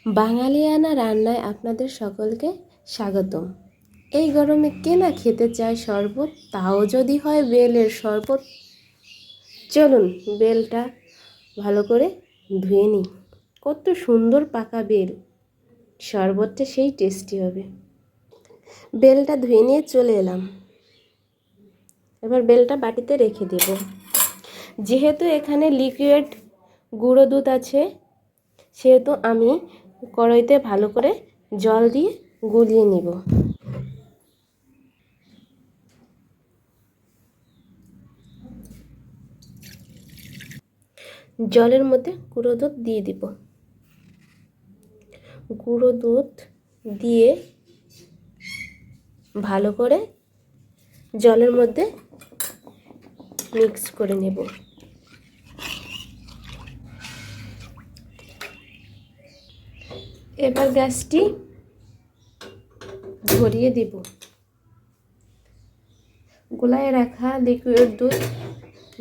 বাঙালিয়ানা রান্নায় আপনাদের সকলকে স্বাগতম। এই গরমে কে না খেতে চায় শরবত, তাও যদি হয় বেলের শরবত। চলুন বেলটা ভালো করে ধুয়ে নিই। কত সুন্দর পাকা বেল, শরবতটা সেই টেস্টি হবে। বেলটা ধুয়ে নিয়ে চলে এলাম। এবার বেলটা বাটিতে রেখে দেব। যেহেতু এখানে লিকুইড গুঁড়ো দুধ আছে, সেহেতু আমি কড়াইতে ভালো করে জল দিয়ে গুলিয়ে নিব। জলের মধ্যে গুঁড়ো দুধ দিয়ে দিব। গুঁড়ো দুধ দিয়ে ভালো করে জলের মধ্যে মিক্স করে নেব। এবার গ্যাসটি ধরিয়ে দিব। গোলায় রাখা লিকুইড দুধ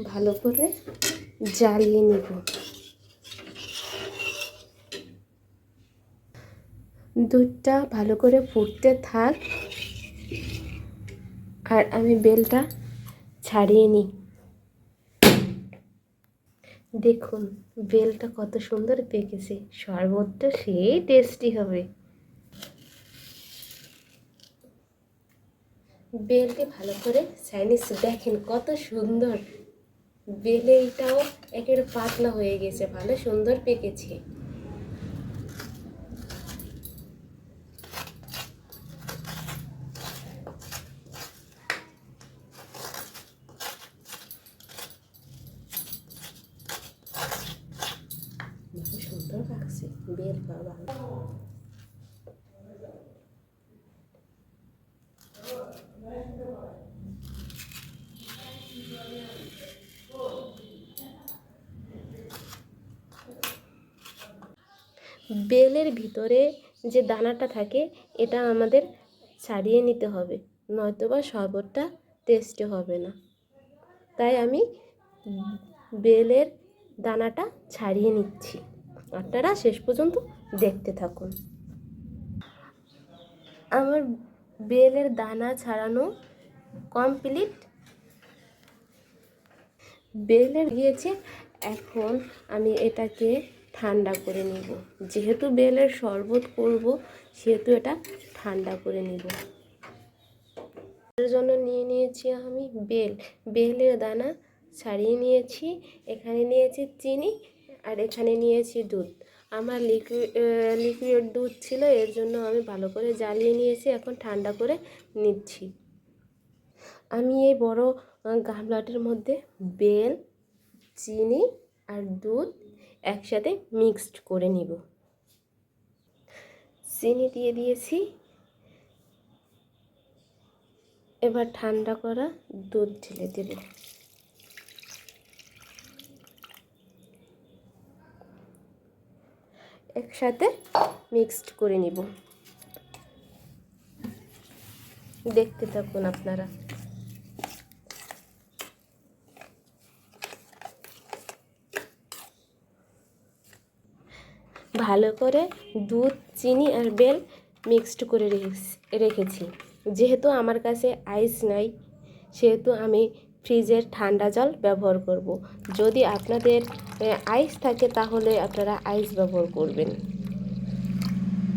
ভালো করে জ্বালিয়ে নেব। দুধটা ভালো করে ফুটতে থাক আর আমি বেলটা ছাড়িয়ে নিই। দেখুন বেলটা কত সুন্দর পেকেছে, শরবতটা সেই টেস্টি হবে। বেলটি ভালো করে চাইনিজ দেখেন কত সুন্দর, বেলটাও একেবারে পাতলা হয়ে গেছে, ভালো সুন্দর পেকেছে। ভালো সুন্দর লাগছে বেল বাবা। বেলের ভিতরে যে দানাটা থাকে এটা আমাদের ছাড়িয়ে নিতে হবে, নয়তোবা শরবতটা টেস্টি হবে না। তাই আমি বেলের দানাটা ছাড়িয়ে নিচ্ছি, আপনারা শেষ পর্যন্ত দেখতে থাকুন। আমার বেলের দানা ছাড়ানো কমপ্লিট। বেলের গিয়েছে, এখন আমি এটাকে ঠান্ডা করে নিব। যেহেতু বেলের শরবত করব সেহেতু এটা ঠান্ডা করে নিব। এর জন্য নিয়ে নিয়েছি আমি বেলের দানা ছাড়িয়ে নিয়েছি। এখানে নিয়েছি চিনি আর এখানে নিয়েছি দুধ। আমার লিকুইড দুধ ছিল, এর জন্য আমি ভালো করে জ্বালিয়ে নিয়েছি, এখন ঠান্ডা করে নিচ্ছি। আমি এই বড় গামলাটির মধ্যে বেল, চিনি আর দুধ একসাথে মিক্সড করে নিব। চিনি দিয়ে দিয়েছি, এবার ঠান্ডা করা দুধ ঢেলে দেব। একসাথে মিক্সড করে নিব, দেখতে থাকুন আপনারা। ভালো করে দুধ, চিনি আর বেল মিক্সড করে রেখেছি। যেহেতু আমার কাছে আইস নাই, সেহেতু আমি ফ্রিজের ঠান্ডা জল ব্যবহার করব। যদি আপনাদের আইস থাকে তাহলে আপনারা আইস ব্যবহার করবেন।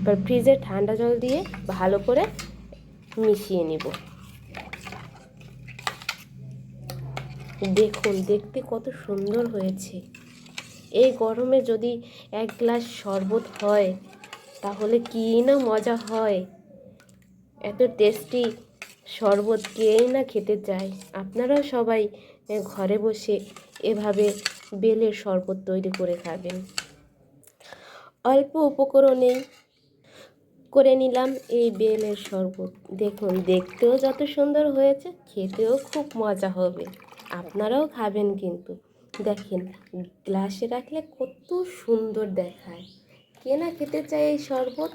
এবার ফ্রিজের ঠান্ডা জল দিয়ে ভালো করে মিশিয়ে নিব। দেখুন দেখতে কত সুন্দর হয়েছে। এই গরমে যদি এক গ্লাস শরবত হয় তাহলে কী না মজা হয়। এত টেস্টি শরবত কেই না খেতে চায়। আপনারাও সবাই ঘরে বসে এভাবে বেলের শরবত তৈরি করে খাবেন। অল্প উপকরণেই করে নিলাম এই বেলের শরবত। দেখুন দেখতেও যত সুন্দর হয়েছে, খেতেও খুব মজা হবে। আপনারাও খাবেন কিন্তু। দেখেন গ্লাসে রাখলে কত সুন্দর দেখায়, কে না খেতে চায় এই শরবত।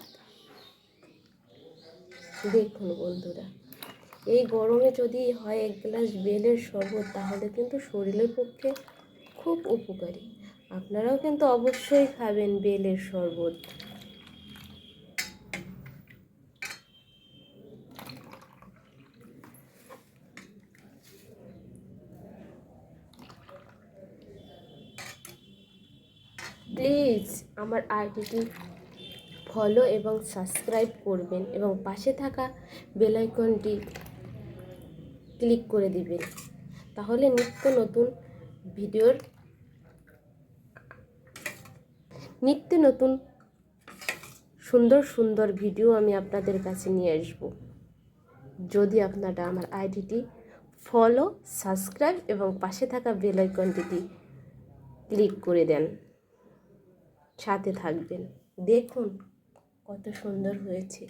দেখুন বন্ধুরা, এই গরমে যদি হয় এক গ্লাস বেলের শরবত তাহলে কিন্তু শরীরের পক্ষে খুব উপকারী। আপনারাও কিন্তু অবশ্যই খাবেন বেলের শরবত। প্লিজ আমার আইডিটি ফলো এবং সাবস্ক্রাইব করবেন এবং পাশে থাকা বেল আইকনটি ক্লিক করে দিবেন। তাহলে নিত্য নতুন সুন্দর সুন্দর ভিডিও আমি আপনাদের কাছে নিয়ে আসব। যদি আপনারা আমার আইডিটি ফলো, সাবস্ক্রাইব এবং পাশে থাকা বেল আইকনটি ক্লিক করে দেন, সাথে থাকবেন। দেখুন কত সুন্দর হয়েছে।